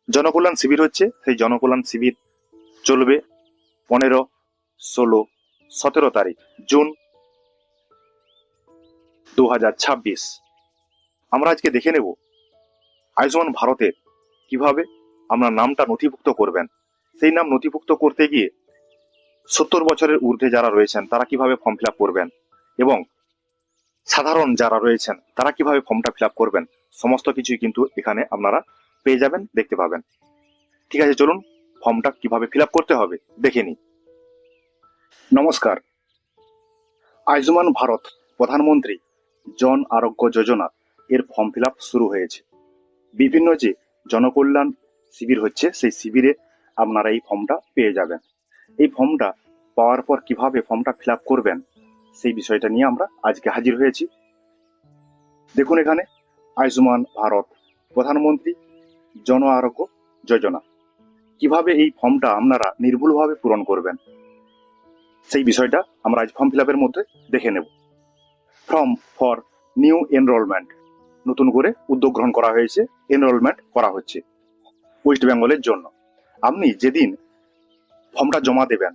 জনকল্যাণ শিবির হচ্ছে সেই জনকল্যাণ শিবির চলবে 15, 16, 17 তারিখ জুন 2026। আমরা আজকে দেখে নেব আয়ুষ্মান ভারতের কিভাবে আপনার নামটা নথিভুক্ত করবেন। সেই নাম নথিভুক্ত করতে গিয়ে 70 বছরের ঊর্ধ্বে যারা রয়েছেন তারা কিভাবে ফর্ম ফিল আপ করবেন এবং সাধারণ যারা রয়েছেন তারা কিভাবে ফর্মটা ফিল আপ করবেন, সমস্ত কিছুই কিন্তু এখানে আপনারা পেয়ে যাবেন, দেখতে পাবেন। ঠিক আছে, চলুন ফর্মটা কিভাবে ফিল আপ করতে হবে দেখে নিই। নমস্কার। আয়ুষ্মান ভারত প্রধানমন্ত্রী জন আরোগ্য যোজনা এর ফর্ম ফিল আপ শুরু হয়েছে। বিভিন্ন যে জনকল্যাণ শিবির হচ্ছে সেই শিবিরে আপনারা এই ফর্মটা পেয়ে যাবেন। এই ফর্মটা পাওয়ার পর কিভাবে ফর্মটা ফিল আপ করবেন সেই বিষয়টা নিয়ে আমরা আজকে হাজির হয়েছি। দেখুন এখানে আয়ুষ্মান ভারত প্রধানমন্ত্রী জন আরোগ্য যোজনা, কিভাবে এই ফর্মটা আপনারা নির্ভুলভাবে পূরণ করবেন সেই বিষয়টা আমরা আজ ফর্ম ফিল আপের মধ্যে দেখে নেব। ফর্ম ফর নিউ এনরোলমেন্ট, নতুন করে উদ্যোগ গ্রহণ করা হয়েছে, এনরোলমেন্ট করা হচ্ছে ওয়েস্ট বেঙ্গলের জন্য। আপনি যেদিন ফর্মটা জমা দেবেন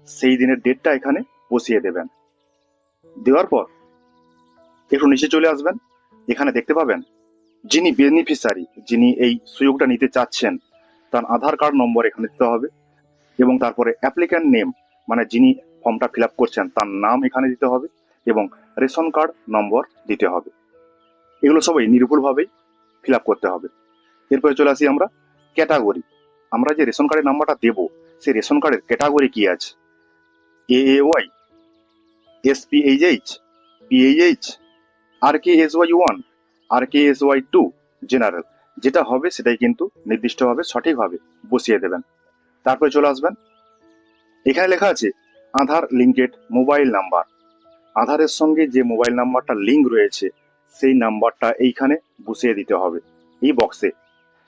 সেই দিনের ডেটটা এখানে বসিয়ে দেবেন। দেওয়ার পর একটু নিচে চলে আসবেন, এখানে দেখতে পাবেন যিনি বেনিফিশিয়ারি, যিনি এই সুযোগটা নিতে চাচ্ছেন তার আধার কার্ড নম্বর এখানে দিতে হবে এবং তারপরে অ্যাপ্লিক্যান্ট নেম, মানে যিনি ফর্মটা ফিল আপ করছেন তার নাম এখানে দিতে হবে এবং রেশন কার্ড নম্বর দিতে হবে। এগুলো সবাই নির্ভুলভাবেই ফিল আপ করতে হবে। এরপরে চলে আসি আমরা ক্যাটাগরি। আমরা যে রেশন কার্ডের নাম্বারটা দেব সেই রেশন কার্ডের ক্যাটাগরি কি আছে, AAY, SPHH, PHH, RKSY1, RKSY2, general, যেটা হবে সেটাই কিন্তু নির্দিষ্টভাবে সঠিকভাবে বসিয়ে দেবেন। তারপরে চলে আসবেন, এখানে লেখা আছে আধার লিঙ্কেড মোবাইল নাম্বার। আধারের সঙ্গে যে মোবাইল নাম্বারটা লিঙ্ক রয়েছে সেই নাম্বারটা এইখানে বসিয়ে দিতে হবে এই বক্সে।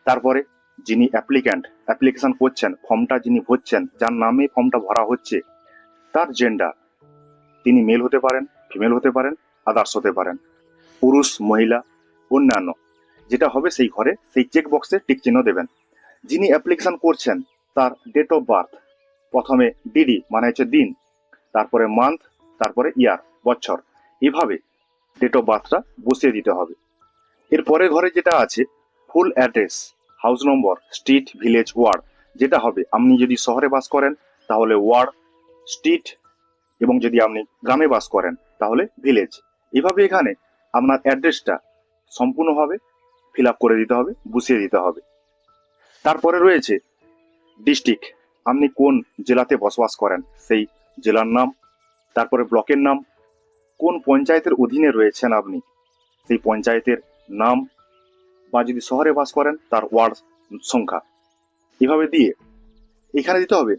তারপরে যিনি অ্যাপ্লিকেশন করছেন, ফর্মটা যিনি ভরছেন, যার নামে ফর্মটা ভরা হচ্ছে তার জেন্ডার, তিনি মেল হতে পারেন, ফিমেল হতে পারেন, আদার্স হতে পারেন, পুরুষ, মহিলা, অন্যান্য, যেটা হবে সেই ঘরে সেই চেক বক্সে টিক চিহ্ন দেবেন। যিনি অ্যাপ্লিকেশন করছেন তার ডেট অফ বার্থ, প্রথমে ডিডি মানে হচ্ছে দিন, তারপরে মান্থ, তারপরে ইয়ার বছর, এইভাবে ডেট অফ বার্থটা বসিয়ে দিতে হবে। এর পরের ঘরে যেটা আছে full address, house number, street, village, ward, যেটা হবে আপনি যদি শহরে বাস করেন তাহলে ওয়ার্ড, স্ট্রিট, এবং যদি আপনি গ্রামে বাস করেন তাহলে ভিলেজ। এইভাবে এখানে আপনার অ্যাড্রেসটা সম্পূর্ণভাবে ফিল আপ করে দিতে হবে, বসিয়ে দিতে হবে। তারপরে রয়েছে ডিস্ট্রিক্ট, আপনি কোন জেলাতে বসবাস করেন সেই জেলার নাম, তারপরে ব্লকের নাম, কোন পঞ্চায়েতের অধীনে রয়েছেন আপনি সেই পঞ্চায়েতের নাম, বা যদি শহরে বাস করেন তার ওয়ার্ড সংখ্যা, এভাবে দিয়ে এখানে দিতে হবে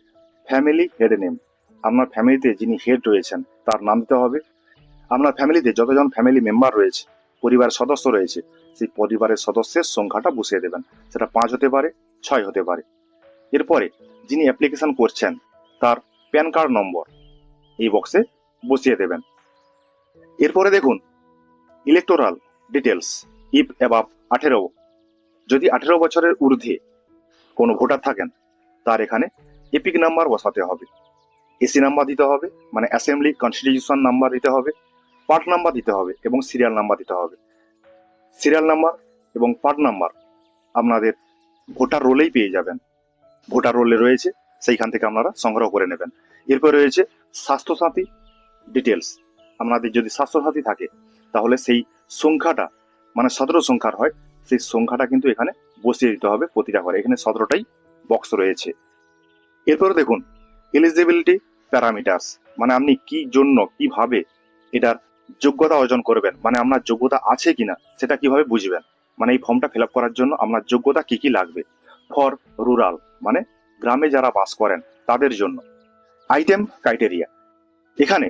ফ্যামিলি হেড নেম, আপনার ফ্যামিলিতে যিনি হেড রয়েছেন তার নাম দিতে হবে। আপনার ফ্যামিলিতে যতজন ফ্যামিলি মেম্বার রয়েছে, পরিবারের সদস্য রয়েছে, সেই পরিবারের সদস্যের সংখ্যাটা বসিয়ে দেবেন, সেটা 5 হতে পারে, 6 হতে পারে। এরপরে যিনি অ্যাপ্লিকেশন করছেন তার প্যান কার্ড নম্বর এই বক্সে বসিয়ে দেবেন। এরপরে দেখুন ইলেকটোরাল ডিটেলস, ইফ অ্যাবাভ 18, যদি 18 বছরের ঊর্ধ্বে কোনো ভোটার থাকেন তার এখানে এপিক নাম্বার বসাতে হবে, এসি নাম্বার দিতে হবে, মানে অ্যাসেম্বলি কনস্টিটিউশন নাম্বার দিতে হবে, পার্ট নাম্বার দিতে হবে এবং সিরিয়াল নাম্বার দিতে হবে। সিরিয়াল নাম্বার এবং পার্ট নাম্বার আপনাদের ভোটার রোলেই পেয়ে যাবেন, ভোটার রোলে রয়েছে, সেইখান থেকে আপনারা সংগ্রহ করে নেবেন। এরপর রয়েছে স্বাস্থ্যসাথী ডিটেলস, আপনাদের যদি স্বাস্থ্যসাথী থাকে তাহলে সেই সংখ্যাটা, মানে 17 সংখ্যার হয়, সেই সংখ্যাটা কিন্তু এখানে বসিয়ে দিতে হবে প্রতিটা ঘরে, এখানে 17টাই বক্স রয়েছে। এরপরে দেখুন এলিজিবিলিটি প্যারামিটার্স, মানে আপনি কি জন্য কিভাবে এটার যোগ্যতা অর্জন করবেন, মানে আপনার যোগ্যতা আছে কিনা সেটা কিভাবে বুঝবেন, মানে এই ফর্মটা ফিল আপ করার জন্য আপনার যোগ্যতা কি কি লাগবে। ফর রুরাল, মানে গ্রামে যারা বাস করেন তাদের জন্য। আইটেম ক্রাইটেরিয়া, এখানে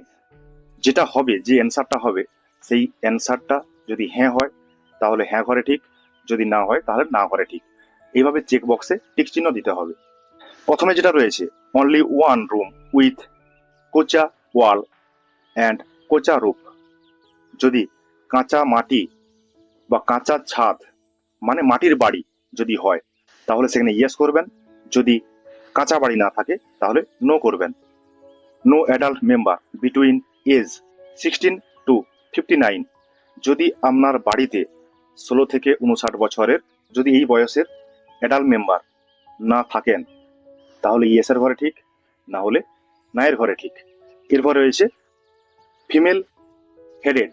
যেটা হবে, যে অ্যান্সারটা হবে সেই অ্যান্সারটা যদি হ্যাঁ হয় তাহলে হ্যাঁ ঘরে ঠিক, যদি না হয় তাহলে না ঘরে ঠিক, এইভাবে চেক বক্সে টিক চিহ্ন দিতে হবে। প্রথমে যেটা রয়েছে only one room with kutcha wall and kutcha roof, যদি কাঁচা মাটি বা কাঁচা ছাদ, মানে মাটির বাড়ি যদি হয় তাহলে সেখানে ইয়েস করবেন। যদি কাঁচা বাড়ি না থাকে তাহলে নো করবেন। No adult member between age 16 to 59। যদি আপনার বাড়িতে 16 থেকে 59 বছরের যদি এই বয়সের অ্যাডাল্ট মেম্বার না থাকেন তাহলে ইয়েসের ঘরে ঠিক, না হলে না এর ঘরে ঠিক। এরপর রয়েছে female headed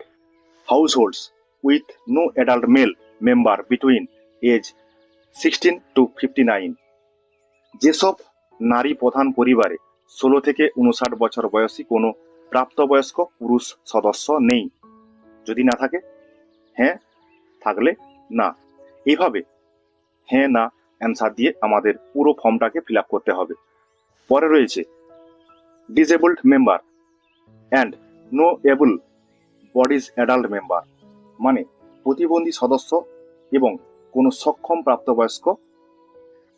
households with no adult male member between age 16 to 59। যেসব নারী প্রধান পরিবারে 16 থেকে 59 বছর বয়সী কোনো প্রাপ্তবয়স্ক পুরুষ সদস্য নেই। যদি না থাকে হ্যাঁ, থাকলে না। এইভাবে হ্যাঁ না অ্যান্সার দিয়ে আমাদের পুরো ফর্মটাকে ফিল আপ করতে হবে। পরে রয়েছে disabled member and no able bodies adult member, মানে প্রতিবন্ধী সদস্য এবং কোনো সক্ষম প্রাপ্তবয়স্ক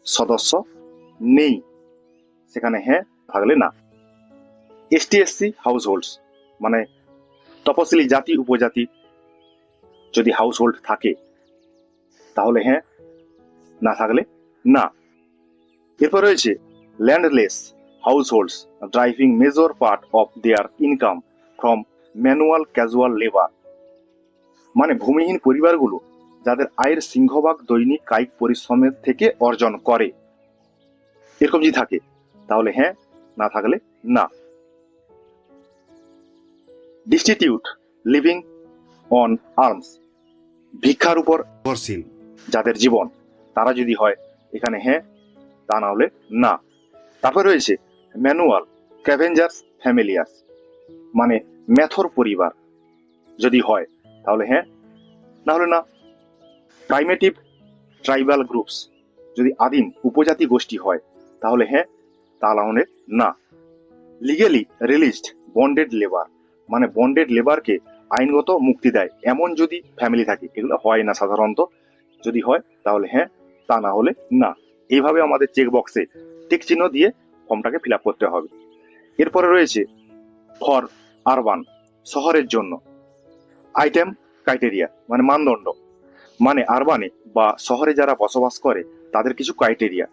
সদস্য নেই। সেখানে হ্যাঁ, থাকলে না। ST/SC হাউসহোল্ডস, মানে তপশিলি জাতি উপজাতি যদি হাউসহোল্ড থাকে তাহলে হ্যাঁ, না থাকলে না। এরপর রয়েছে landless হাউসহোল্ডস driving major part of their income from manual casual labour, মানে ভূমিহীন পরিবারগুলো যাদের আয়ের সিংহভাগ দৈনিক কায়িক পরিশ্রমের থেকে অর্জন করে। এরকম যদি থাকে তাহলে হ্যাঁ, না থাকলে না। ডিস্টিটিউট লিভিং অন আর্মস, ভিক্ষার উপর নির্ভরশীল যাদের জীবন, তারা যদি হয় এখানে হ্যাঁ, তা না হলে না। তারপর রয়েছে ম্যানুয়াল ক্যাভেঞ্জার্স ফ্যামিলিয়াস, মানে ম্যাথর পরিবার যদি হয় তাহলে হ্যাঁ, না হলে না। প্রাইমেটিভ ট্রাইবাল গ্রুপস, যদি আদিম উপজাতি গোষ্ঠী হয় তাহলে হ্যাঁ, তা না হলে না। লিগেলি রিলিজড বন্ডেড লেবার, মানে বন্ডেড লেবারকে আইনগত মুক্তি দেয় এমন যদি ফ্যামিলি থাকে, এগুলো হয় না সাধারণত। যদি হয় তাহলে হ্যাঁ, তা না হলে না। এইভাবে আমাদের চেক বক্সে টিক চিহ্ন দিয়ে ফর্মটাকে ফিল আপ করতে হবে। এরপরে রয়েছে ফর আরবান, শহরের জন্য আইটেম ক্রাইটেরিয়া, মানে মানদণ্ড, মানে আরবানে বা শহরে যারা বসবাস করে তাদের কিছু ক্রাইটেরিয়া,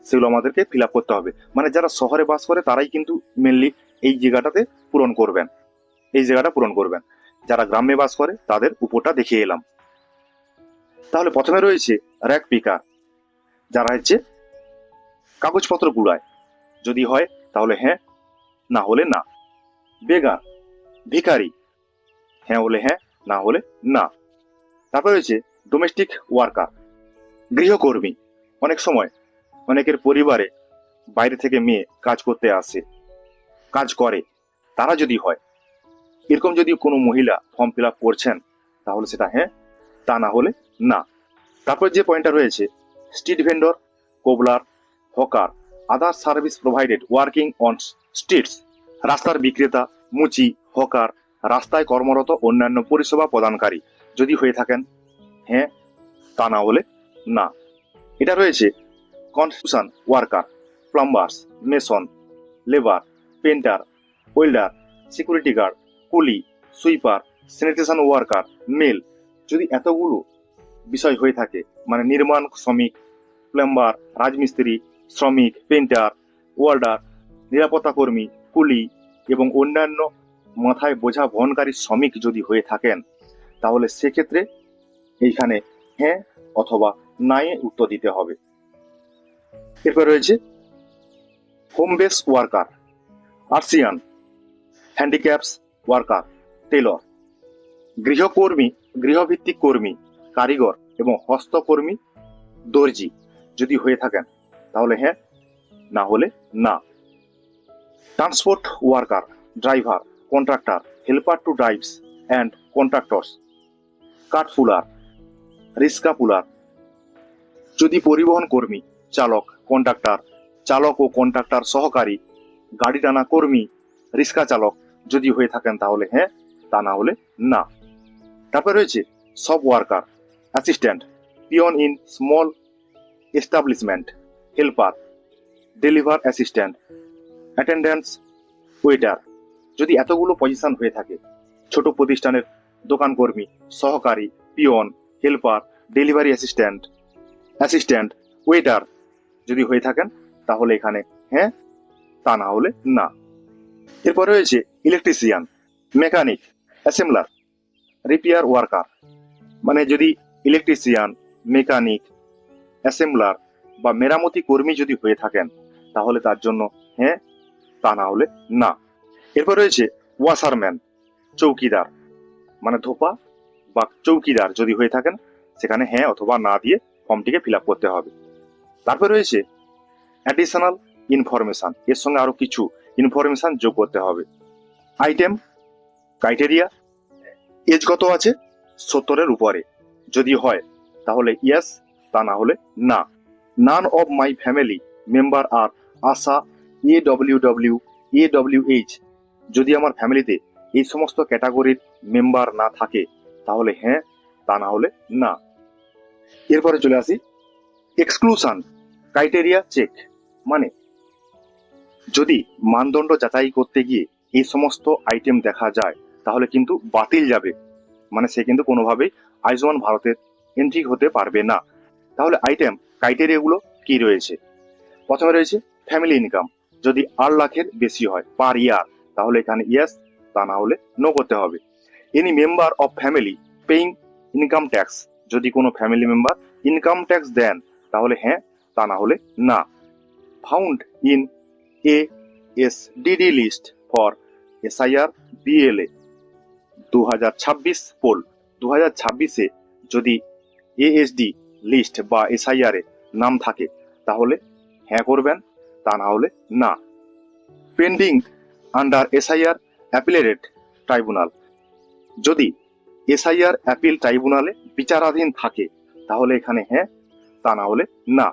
সেগুলো আমাদেরকে ফিল আপ করতে হবে। মানে যারা শহরে বাস করে তারাই কিন্তু মেনলি এই জায়গাটাতে পূরণ করবেন, এই জায়গাটা পূরণ করবেন। যারা গ্রামে বাস করে তাদের উপরটা দেখিয়ে এলাম। তাহলে প্রথমে রয়েছে র্যাক পিকার, যারা হচ্ছে কাগজপত্র কুড়ায়, যদি হয় তাহলে হ্যাঁ, না হলে না। বেগার, ভিখারি, হ্যাঁ হলে হ্যাঁ, না হলে না। তারপর রয়েছে ডোমেস্টিক ওয়ার্কার, গৃহকর্মী। অনেক সময় অনেকের পরিবারে বাইরে থেকে মেয়ে কাজ করতে আসে, কাজ করে, তারা যদি হয় এরকম যদি কোনো মহিলা ফর্ম ফিল আপ করছেন তাহলে সেটা হ্যাঁ, তা না হলে না। তারপর যে পয়েন্টটা রয়েছে street vendor, cobbler, hawker, other service provided working on streets, রাস্তার বিক্রেতা, মুচি, হকার, রাস্তায় কর্মরত অন্যান্য পরিষেবা প্রদানকারী যদি হয়ে থাকেন হ্যাঁ, তা না হলে না। এটা রয়েছে construction worker, plumbers, mason, labour, painter, welder, security guard, coolie, sweeper, sanitation worker, male. যদি এতগুলো বিষয় হয়ে থাকে, মানে নির্মাণ শ্রমিক, প্লাম্বার, রাজমিস্ত্রি, শ্রমিক, পেন্টার, ওয়ার্ডার, নিরাপত্তা কর্মী, কুলি এবং অন্যান্য মাথায় বোঝা বহনকারী শ্রমিক যদি হয়ে থাকেন তাহলে সেক্ষেত্রে এইখানে হ্যাঁ অথবা নাই উত্তর দিতে হবে। এরপর রয়েছে home base worker, artisan, handicaps worker, tailor, গৃহকর্মী, গৃহভিত্তিক কর্মী, কারিগর এবং হস্তকর্মী, দর্জি যদি হয়ে থাকেন তাহলে হ্যাঁ, না হলে না। Transport worker, driver, contractor, helper to drives and contractors, কাঠ পুলার, রিস্কা পুলার, যদি পরিবহন কর্মী, চালক, কন্ট্রাক্টর, চালক ও কন্ট্রাক্টর সহকারী, গাড়ি টানা কর্মী, রিস্কা চালক যদি হয়ে থাকেন তাহলে হ্যাঁ, তা না হলে না। তারপর রয়েছে সব worker, assistant, peon in small establishment, helper, deliver assistant, attendance, waiter. যদি এতগুলো পজিশন হয়ে থাকে, ছোট প্রতিষ্ঠানের দোকান কর্মী, সহকারী, peon, helper, delivery assistant, waiter যদি হয়ে থাকেন তাহলে এখানে হ্যাঁ, তা না হলে না। এরপর রয়েছে electrician, mechanic, assembler, repair worker. মানে যদি ইলেকট্রিশিয়ান, মেকানিক, অ্যাসেম্বলার বা মেরামতি কর্মী যদি হয়ে থাকেন তাহলে তার জন্য হ্যাঁ, তা না হলে না। এরপর রয়েছে ওয়াশারম্যান, চৌকিদার, মানে ধোপা বা চৌকিদার যদি হয়ে থাকেন সেখানে হ্যাঁ অথবা না দিয়ে ফর্মটিকে ফিল আপ করতে হবে। তারপর রয়েছে অ্যাডিশনাল ইনফরমেশন, এর সঙ্গে আরো কিছু ইনফরমেশন যোগ করতে হবে। আইটেম, ক্রাইটেরিয়া, এজ কত আছে 70-এর উপরে যদি হয় তাহলে ইয়েস, তা না হলে না। None of my family member আর আশা, AWW, AWH, যদি আমার ফ্যামিলিতে এই সমস্ত ক্যাটাগরির মেম্বার না থাকে তাহলে হ্যাঁ, তা না হলে না। এরপরে চলে আসি এক্সক্লুশন ক্রাইটেরিয়া চেক, মানে যদি মানদণ্ড যাচাই করতে গিয়ে এই সমস্ত আইটেম দেখা যায় তাহলে কিন্তু বাতিল যাবে, মানে সে কিন্তু কোনোভাবেই আয়ুষ্মান ভারতের এন্ট্রি হতে পারবে না। তাহলে আইটেম ক্রাইটেরিয়াগুলো কি রয়েছে? প্রথমে রয়েছে ফ্যামিলি ইনকাম, যদি 8 লাখের বেশি হয় পার ইয়ার তাহলে এখানে ইয়েস, তা না হলে নো করতে হবে। Any member of family paying income tax, যদি কোনো ফ্যামিলি মেম্বার ইনকাম ট্যাক্স দেন তাহলে হ্যাঁ, তা না হলে না। Found in ASDD list for SIR BLA 2026 poll, 2026-এ যদি ASD লিস্ট বা SIR এ নাম থাকে তাহলে হ্যাঁ করবেন, তা না হলে না। Pending under SIR appellate tribunal, যদি SIR অ্যাপিল ট্রাইব্যুনালে বিচারাধীন থাকে তাহলে এখানে হ্যাঁ, তা না হলে না।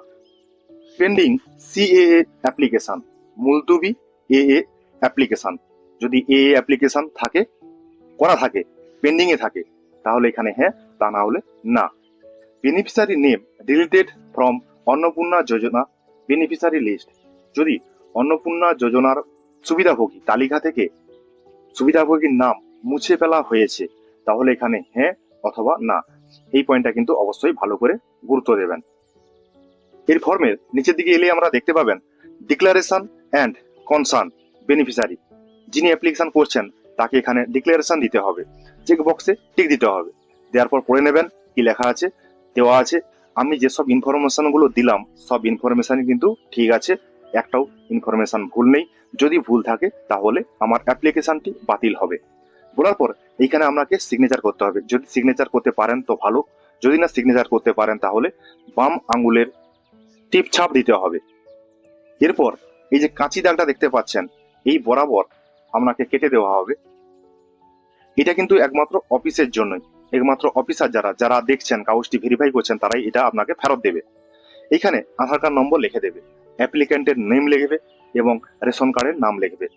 পেন্ডিং CAA অ্যাপ্লিকেশন, মুলতুবি AA অ্যাপ্লিকেশন, যদি AA অ্যাপ্লিকেশন থাকে, করা থাকে, পেন্ডিং এ থাকে তাহলে এখানে হ্যাঁ, তা না হলে না। Beneficiary name deleted from Annapurna Yojana beneficiary list, যদি অন্নপূর্ণা যোজনার সুবিধাভোগী তালিকা থেকে সুবিধাভোগীর নাম মুছে ফেলা হয়েছে তাহলে এখানে হ্যাঁ অথবা না। এই পয়েন্টটা কিন্তু অবশ্যই ভালো করে গুরুত্ব দেবেন। এর ফর্মের নিচের দিকে এলে আমরা দেখতে পাবেন ডিক্লারেশন অ্যান্ড কনসার্ন বেনিফিশিয়ারি, যিনি অ্যাপ্লিকেশন করছেন তাকে এখানে ডিক্লারেশন দিতে হবে, চেক বক্সে টিক দিতে হবে। দেওয়ার পর পড়ে নেবেন কি লেখা আছে। দেওয়া আছে আমি যেসব ইনফরমেশন গুলো দিলাম সব ইনফরমেশনই কিন্তু ঠিক আছে, একটাও ইনফরমেশন ভুল নেই। যদি ভুল থাকে তাহলে আমার অ্যাপ্লিকেশনটি বাতিল হবে। বলার পর এইখানে আপনাকে সিগনেচার করতে হবে, যদি সিগনেচার করতে পারেন তো ভালো, যদি না সিগনেচার করতে পারেন তাহলে বাম আঙ্গুলের টিপ ছাপ দিতে হবে। এরপর এই যে কাঁচি দাগটা দেখতে পাচ্ছেন এই বরাবর আপনাকে কেটে দেওয়া হবে। এটা কিন্তু একমাত্র অফিসের জন্যই, একমাত্র অফিসার যারা যারা দেখছেন কাগজটি ভেরিফাই করছেন তারাই এটা আপনাকে ফেরত দেবে। এখানে আধার কার্ড নম্বর লিখে দেবে, অ্যাপ্লিক্যান্টের নেম লিখবে এবং রেশন কার্ডের নাম লিখবে,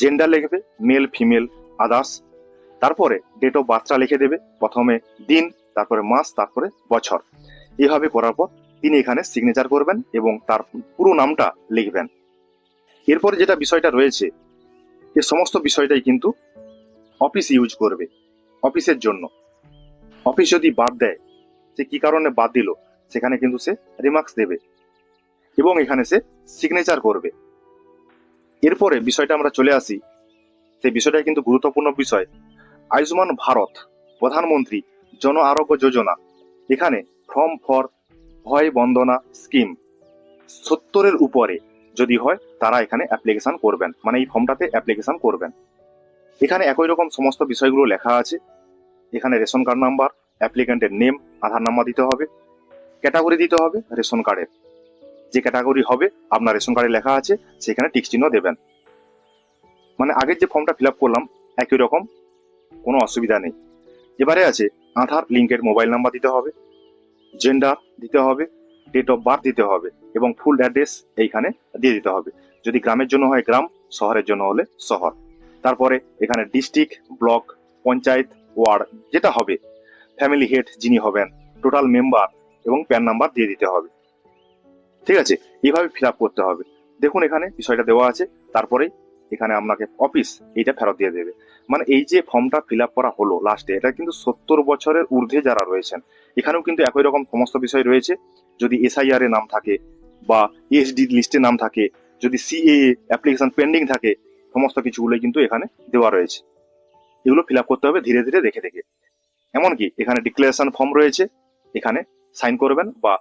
জেন্ডার লিখবে মেল ফিমেল আদার্স, তারপরে ডেট অফ বার্থটা লিখে দেবে, প্রথমে দিন, তারপরে মাস, তারপরে বছর। এভাবে করার পর তিনি এখানে সিগনেচার করবেন এবং তার পুরো নামটা লিখবেন। এরপরে যেটা বিষয়টা রয়েছে এই সমস্ত বিষয়টাই কিন্তু অফিস ইউজ করবে অফিসের জন্য। অফিস যদি বাদ দেয় সে কি কারণে বাদ দিল সেখানে কিন্তু সে রিমার্কস দেবে এবং এখানে সে সিগনেচার করবে। এরপরে বিষয়টা আমরা চলে আসি, সেই বিষয়টা কিন্তু গুরুত্বপূর্ণ বিষয়। আয়ুষ্মান ভারত প্রধানমন্ত্রী জন আরোগ্য যোজনা, এখানে ফর্ম ফর ভয় বন্দনা স্কিম 70-এর উপরে যদি হয় তারা এখানে অ্যাপ্লিকেশন করবেন, মানে এই ফর্মটাতে অ্যাপ্লিকেশন করবেন। এখানে একই রকম সমস্ত বিষয়গুলো লেখা আছে। এখানে রেশন কার্ড নাম্বার, অ্যাপ্লিক্যান্টের নেম, আধার নাম্বার দিতে হবে, ক্যাটাগরি দিতে হবে রেশন কার্ডের, যে ক্যাটাগরি হবে আপনার রেশন কার্ডে লেখা আছে সেখানে টিক চিহ্ন দেবেন। মানে আগের যে ফর্মটা ফিল আপ করলাম একই রকম, কোনো অসুবিধা নেই। এবারে আছে আধার লিঙ্কের মোবাইল নাম্বার দিতে হবে, জেন্ডার দিতে হবে, ডেট অফ বার্থ দিতে হবে এবং ফুল অ্যাড্রেস এইখানে দিয়ে দিতে হবে। যদি গ্রামের জন্য হয় গ্রাম, শহরের জন্য হলে শহর। তারপরে এখানে ডিস্ট্রিক্ট, ব্লক, পঞ্চায়েত, ওয়ার্ড যেটা হবে, ফ্যামিলি হেড যিনি হবেন, টোটাল মেম্বার এবং প্যান নাম্বার দিয়ে দিতে হবে। ঠিক আছে, এইভাবে ফিল আপ করতে হবে। দেখুন এখানে বিষয়টা দেওয়া আছে, তারপরে এখানে আপনাকে অফিস এইটা ফেরত দিয়ে দেবে। মানে এই যে ফর্মটা ফিল আপ করা হলো লাস্টে, এটা কিন্তু 70 বছরের ঊর্ধ্বে যারা রয়েছেন এখানেও কিন্তু একই রকম সমস্ত বিষয় রয়েছে। যদি এসআইআর এ নাম থাকে বা এসডি লিস্টে নাম থাকে, যদি সিএএ অ্যাপ্লিকেশন পেন্ডিং থাকে, সমস্ত কিছুগুলোই কিন্তু এখানে দেওয়া রয়েছে। এগুলো ফিল আপ করতে হবে ধীরে ধীরে দেখে দেখে। এমনকি এখানে ডিক্লারেশন ফর্ম রয়েছে, এখানে সাইন করবেন বা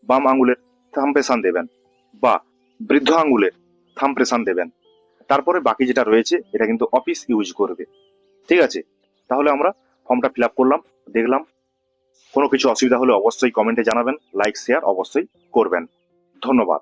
বাম আঙ্গুলের থাম্বপ্রেশন দেবেন বা বৃদ্ধ আঙ্গুলের থাম্বপ্রেশন দেবেন। তারপরে বাকি যেটা রয়েছে এটা কিন্তু অফিস ইউজ করবে। ঠিক আছে, তাহলে আমরা ফর্মটা ফিল আপ করলাম, দেখলাম। কোনো কিছু অসুবিধা হলে অবশ্যই কমেন্টে জানাবেন, লাইক শেয়ার অবশ্যই করবেন। ধন্যবাদ।